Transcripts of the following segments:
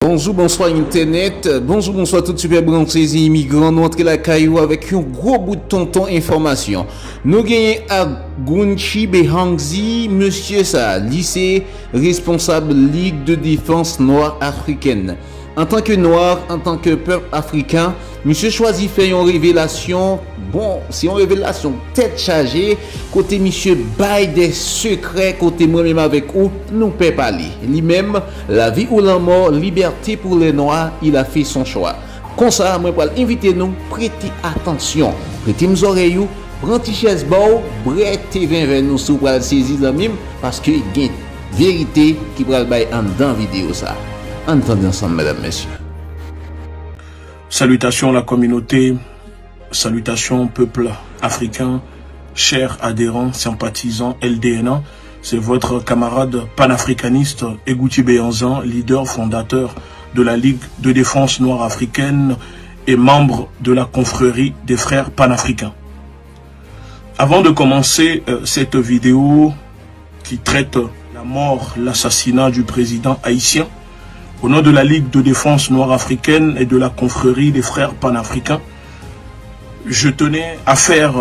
Bonjour, bonsoir Internet, bonjour, bonsoir tout super branché immigrants, nous entrons la caillou avec un gros bout de tonton information. Nous gagnons à Gunchi Behangzi, monsieur ça, lycée responsable Ligue de défense noire africaine. En tant que noir, en tant que peuple africain, monsieur choisit faire une révélation, bon, c'est une révélation tête chargée, côté monsieur bail des secrets, côté moi-même avec où nous peut parler. Lui-même, la vie ou la mort, liberté pour les noirs, il a fait son choix. Comme ça, moi, pour inviter nous, prêtez attention, prêtez nos oreilles, prenez chaise beau, prêtez vers nous sous pour saisir la même, parce que il y a une vérité qui va être en dans vidéo ça. Entendez ensemble, mesdames, messieurs. Salutations la communauté, salutations peuple africain, chers adhérents, sympathisants LDNA. C'est votre camarade panafricaniste Egouti Béanzan, leader fondateur de la Ligue de défense noire africaine et membre de la confrérie des frères panafricains. Avant de commencer cette vidéo qui traite la mort, l'assassinat du président haïtien, au nom de la Ligue de défense noire africaine et de la confrérie des frères panafricains, je tenais à faire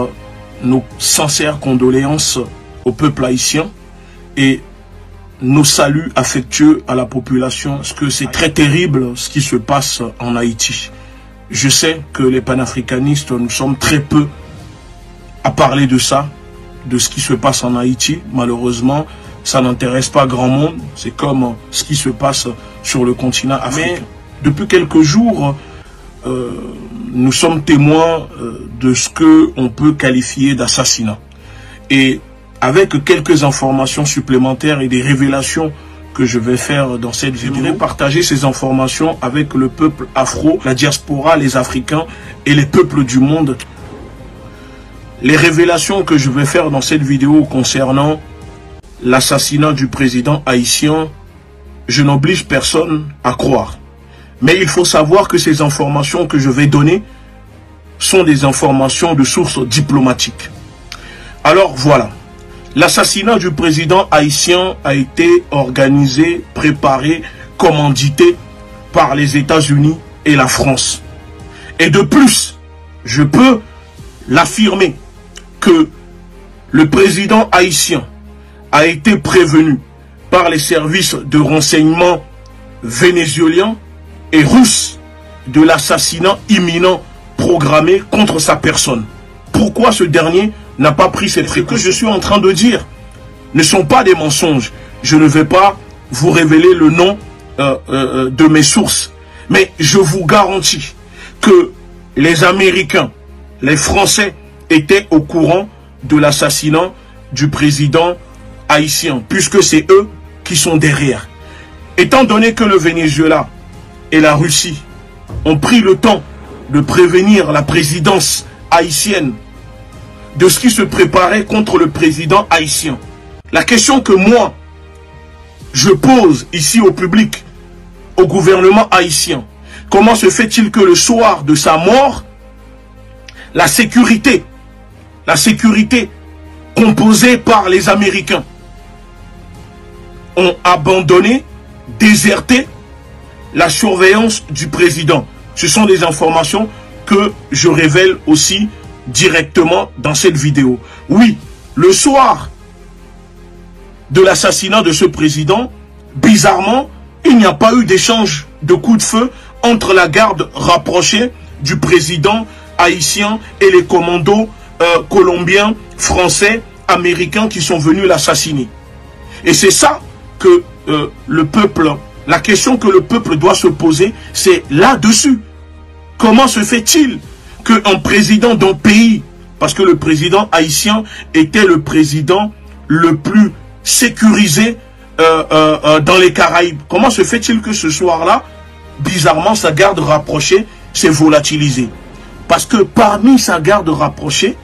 nos sincères condoléances au peuple haïtien et nos saluts affectueux à la population, parce que c'est très terrible ce qui se passe en Haïti. Je sais que les panafricanistes, nous sommes très peu à parler de ça, de ce qui se passe en Haïti. Malheureusement, ça n'intéresse pas grand monde. C'est comme ce qui se passe sur le continent africain. Mais depuis quelques jours, nous sommes témoins de ce qu'on peut qualifier d'assassinat. Et avec quelques informations supplémentaires et des révélations que je vais faire dans cette vidéo, j'aimerais partager ces informations avec le peuple afro, la diaspora, les Africains et les peuples du monde. Les révélations que je vais faire dans cette vidéo concernant l'assassinat du président haïtien, je n'oblige personne à croire. Mais il faut savoir que ces informations que je vais donner sont des informations de sources diplomatiques. Alors voilà, l'assassinat du président haïtien a été organisé, préparé, commandité par les États-Unis et la France. Et de plus, je peux l'affirmer que le président haïtien a été prévenu par les services de renseignement vénézuéliens et russes de l'assassinat imminent programmé contre sa personne. Pourquoi ce dernier n'a pas pris cette précaution? Ce que je suis en train de dire ne sont pas des mensonges. Je ne vais pas vous révéler le nom de mes sources. Mais je vous garantis que les Américains, les Français étaient au courant de l'assassinat du président haïtien, puisque c'est eux qui sont derrière. Étant donné que le Venezuela et la Russie ont pris le temps de prévenir la présidence haïtienne de ce qui se préparait contre le président haïtien, la question que moi, je pose ici au public, au gouvernement haïtien, comment se fait-il que le soir de sa mort, la sécurité composée par les Américains, ont abandonné, déserté la surveillance du président? Ce sont des informations que je révèle aussi directement dans cette vidéo. Oui, le soir de l'assassinat de ce président, bizarrement, il n'y a pas eu d'échange de coups de feu entre la garde rapprochée du président haïtien et les commandos colombiens, français, américains qui sont venus l'assassiner. Et c'est ça que le peuple, la question que le peuple doit se poser, c'est là-dessus. Comment se fait-il qu'un président d'un pays, parce que le président haïtien était le président le plus sécurisé dans les Caraïbes, comment se fait-il que ce soir-là, bizarrement, sa garde rapprochée s'est volatilisée? Parce que parmi sa garde rapprochée,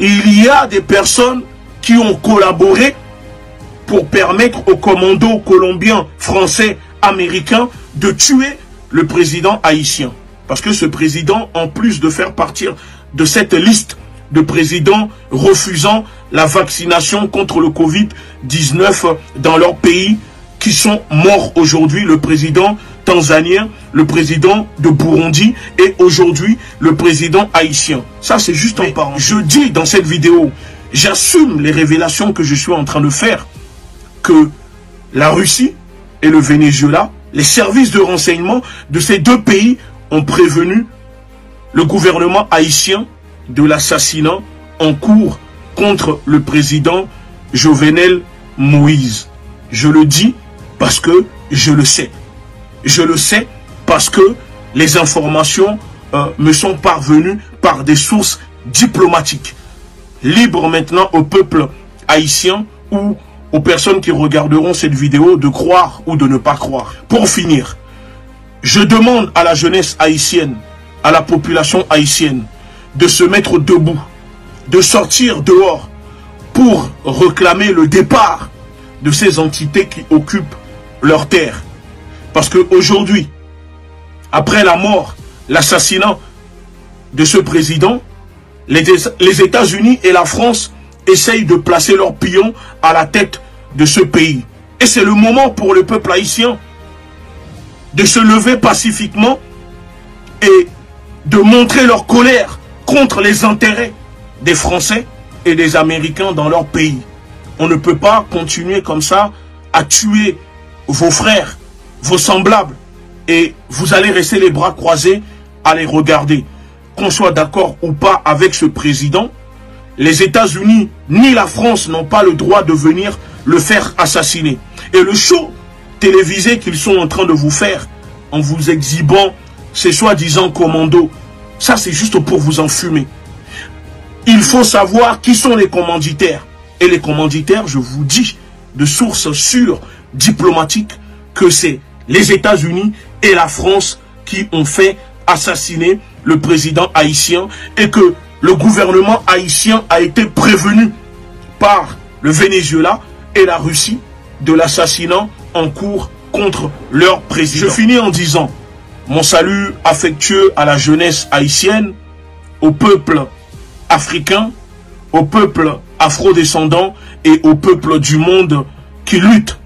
il y a des personnes qui ont collaboré pour permettre aux commandos colombiens, français, américains de tuer le président haïtien. Parce que ce président, en plus de faire partir de cette liste de présidents refusant la vaccination contre le Covid-19 dans leur pays, qui sont morts aujourd'hui, le président tanzanien, le président de Burundi et aujourd'hui le président haïtien. Ça, c'est juste en parlant. Je dis dans cette vidéo, j'assume les révélations que je suis en train de faire, que la Russie et le Venezuela, les services de renseignement de ces deux pays ont prévenu le gouvernement haïtien de l'assassinat en cours contre le président Jovenel Moïse. Je le dis parce que je le sais. Je le sais parce que les informations me sont parvenues par des sources diplomatiques. Libre maintenant au peuple haïtien ou aux personnes qui regarderont cette vidéo de croire ou de ne pas croire. Pour finir, je demande à la jeunesse haïtienne, à la population haïtienne, de se mettre debout, de sortir dehors pour réclamer le départ de ces entités qui occupent leur terre. Parce qu'aujourd'hui, après la mort, l'assassinat de ce président, les États-Unis et la France essayent de placer leurs pions à la tête de ce pays. Et c'est le moment pour le peuple haïtien de se lever pacifiquement et de montrer leur colère contre les intérêts des Français et des Américains dans leur pays. On ne peut pas continuer comme ça à tuer vos frères, vos semblables, et vous allez rester les bras croisés à les regarder. Qu'on soit d'accord ou pas avec ce président, les États-Unis ni la France n'ont pas le droit de venir le faire assassiner. Et le show télévisé qu'ils sont en train de vous faire en vous exhibant ces soi-disant commandos, ça c'est juste pour vous enfumer. Il faut savoir qui sont les commanditaires. Et les commanditaires, je vous dis, de sources sûres, diplomatiques, que c'est les États-Unis et la France qui ont fait assassiner le président haïtien et que le gouvernement haïtien a été prévenu par le Venezuela et la Russie de l'assassinat en cours contre leur président. Je finis en disant mon salut affectueux à la jeunesse haïtienne, au peuple africain, au peuple afro-descendant et au peuple du monde qui lutte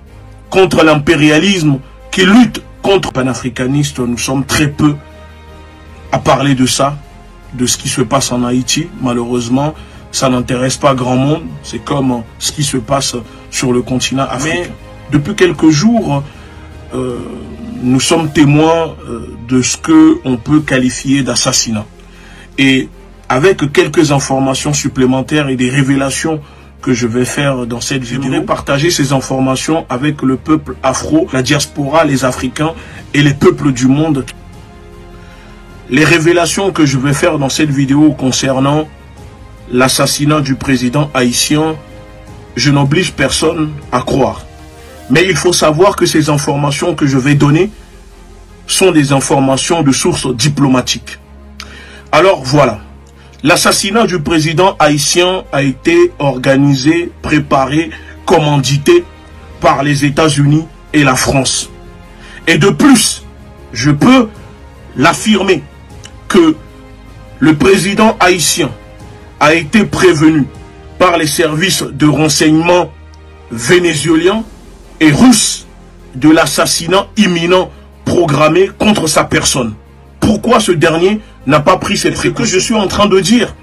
contre l'impérialisme, qui lutte contre le panafricaniste. Nous sommes très peu à parler de ça, de ce qui se passe en Haïti. Malheureusement, ça n'intéresse pas grand monde. C'est comme ce qui se passe sur le continent africain. Mais depuis quelques jours, nous sommes témoins de ce qu'on peut qualifier d'assassinat. Et avec quelques informations supplémentaires et des révélations que je vais faire dans cette vidéo, je voudrais partager ces informations avec le peuple afro, la diaspora, les Africains et les peuples du monde. Les révélations que je vais faire dans cette vidéo concernant l'assassinat du président haïtien, je n'oblige personne à croire. Mais il faut savoir que ces informations que je vais donner sont des informations de sources diplomatiques. Alors voilà. L'assassinat du président haïtien a été organisé, préparé, commandité par les États-Unis et la France. Et de plus, je peux l'affirmer que le président haïtien a été prévenu par les services de renseignement vénézuéliens et russes de l'assassinat imminent programmé contre sa personne. Pourquoi ce dernier n'a pas pris cette précaution? Ce que je suis en train de dire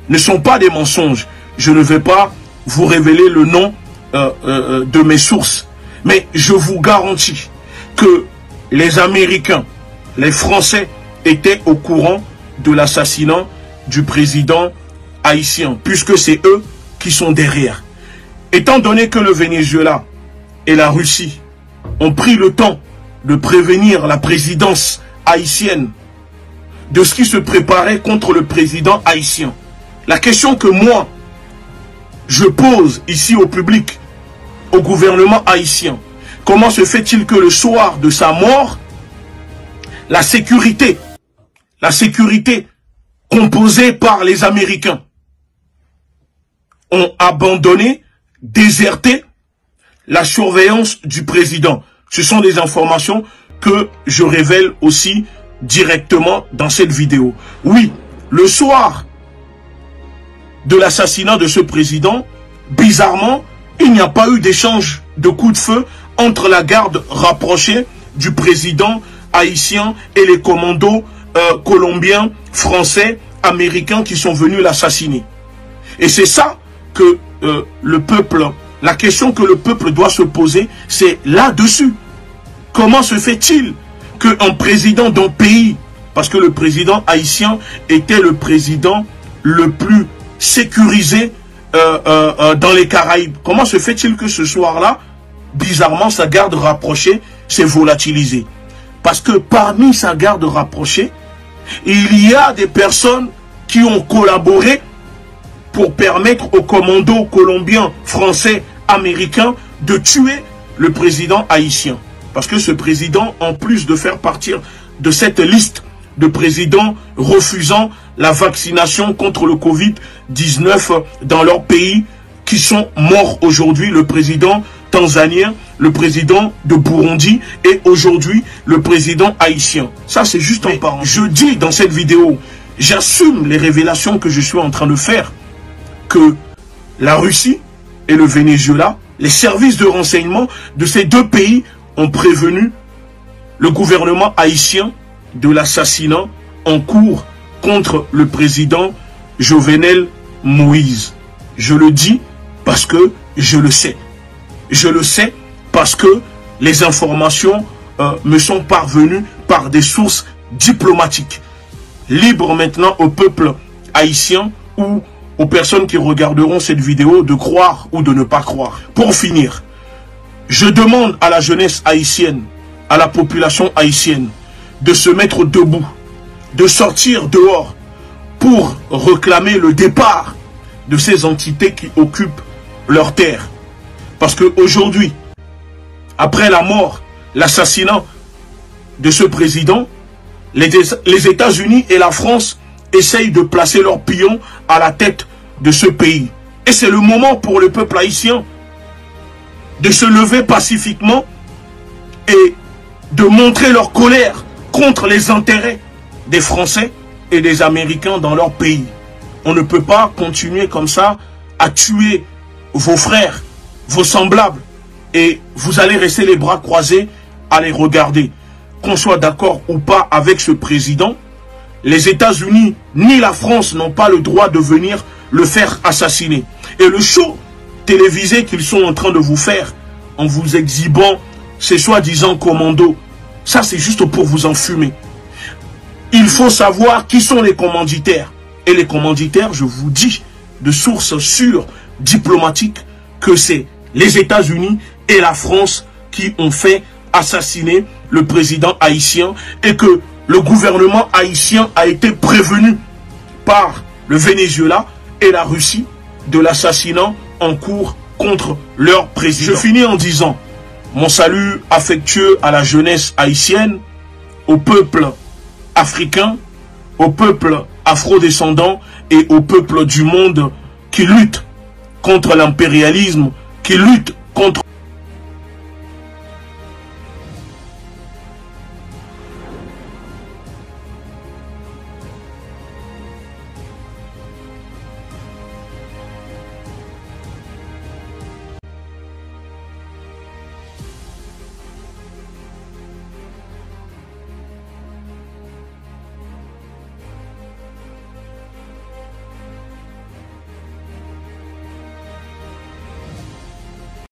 ne sont pas des mensonges. Je ne vais pas vous révéler le nom de mes sources. Mais je vous garantis que les Américains, les Français étaient au courant de l'assassinat du président haïtien, puisque c'est eux qui sont derrière. Étant donné que le Venezuela et la Russie ont pris le temps de prévenir la présidence haïtienne de ce qui se préparait contre le président haïtien. La question que moi, je pose ici au public, au gouvernement haïtien, comment se fait-il que le soir de sa mort, la sécurité composée par les Américains, ont abandonné, déserté la surveillance du président? Ce sont des informations que je révèle aussi directement dans cette vidéo. Oui, le soir de l'assassinat de ce président, bizarrement, il n'y a pas eu d'échange de coups de feu entre la garde rapprochée du président haïtiens et les commandos colombiens, français, américains qui sont venus l'assassiner. Et c'est ça que le peuple, la question que le peuple doit se poser, c'est là-dessus. Comment se fait-il qu'un président d'un pays, parce que le président haïtien était le président le plus sécurisé dans les Caraïbes, comment se fait-il que ce soir-là, bizarrement, sa garde rapprochée s'est volatilisée? Parce que parmi sa garde rapprochée, il y a des personnes qui ont collaboré pour permettre aux commandos colombiens, français, américains de tuer le président haïtien. Parce que ce président, en plus de faire partir de cette liste de présidents refusant la vaccination contre le Covid-19 dans leur pays, qui sont morts aujourd'hui, le président tanzanien, le président de Burundi et aujourd'hui le président haïtien. Ça, c'est juste en parlant. Je dis dans cette vidéo, j'assume les révélations que je suis en train de faire, que la Russie et le Venezuela, les services de renseignement de ces deux pays ont prévenu le gouvernement haïtien de l'assassinat en cours contre le président Jovenel Moïse. Je le dis parce que je le sais. Je le sais parce que les informations me sont parvenues par des sources diplomatiques. Libre maintenant au peuple haïtien ou aux personnes qui regarderont cette vidéo de croire ou de ne pas croire. Pour finir, je demande à la jeunesse haïtienne, à la population haïtienne, de se mettre debout, de sortir dehors pour réclamer le départ de ces entités qui occupent leur terre. Parce qu'aujourd'hui, après la mort, l'assassinat de ce président, les États-Unis et la France essayent de placer leurs pions à la tête de ce pays. Et c'est le moment pour le peuple haïtien de se lever pacifiquement et de montrer leur colère contre les intérêts des Français et des Américains dans leur pays. On ne peut pas continuer comme ça à tuer vos frères, vos semblables, et vous allez rester les bras croisés à les regarder. Qu'on soit d'accord ou pas avec ce président, les États-Unis ni la France n'ont pas le droit de venir le faire assassiner. Et le show télévisé qu'ils sont en train de vous faire en vous exhibant ces soi-disant commandos, ça c'est juste pour vous enfumer. Il faut savoir qui sont les commanditaires. Et les commanditaires, je vous dis de sources sûres, diplomatiques, que c'est les États-Unis et la France qui ont fait assassiner le président haïtien et que le gouvernement haïtien a été prévenu par le Venezuela et la Russie de l'assassinat en cours contre leur président. Je finis en disant mon salut affectueux à la jeunesse haïtienne, au peuple africain, au peuple afro-descendant et au peuple du monde qui lutte contre l'impérialisme, qui lutte contre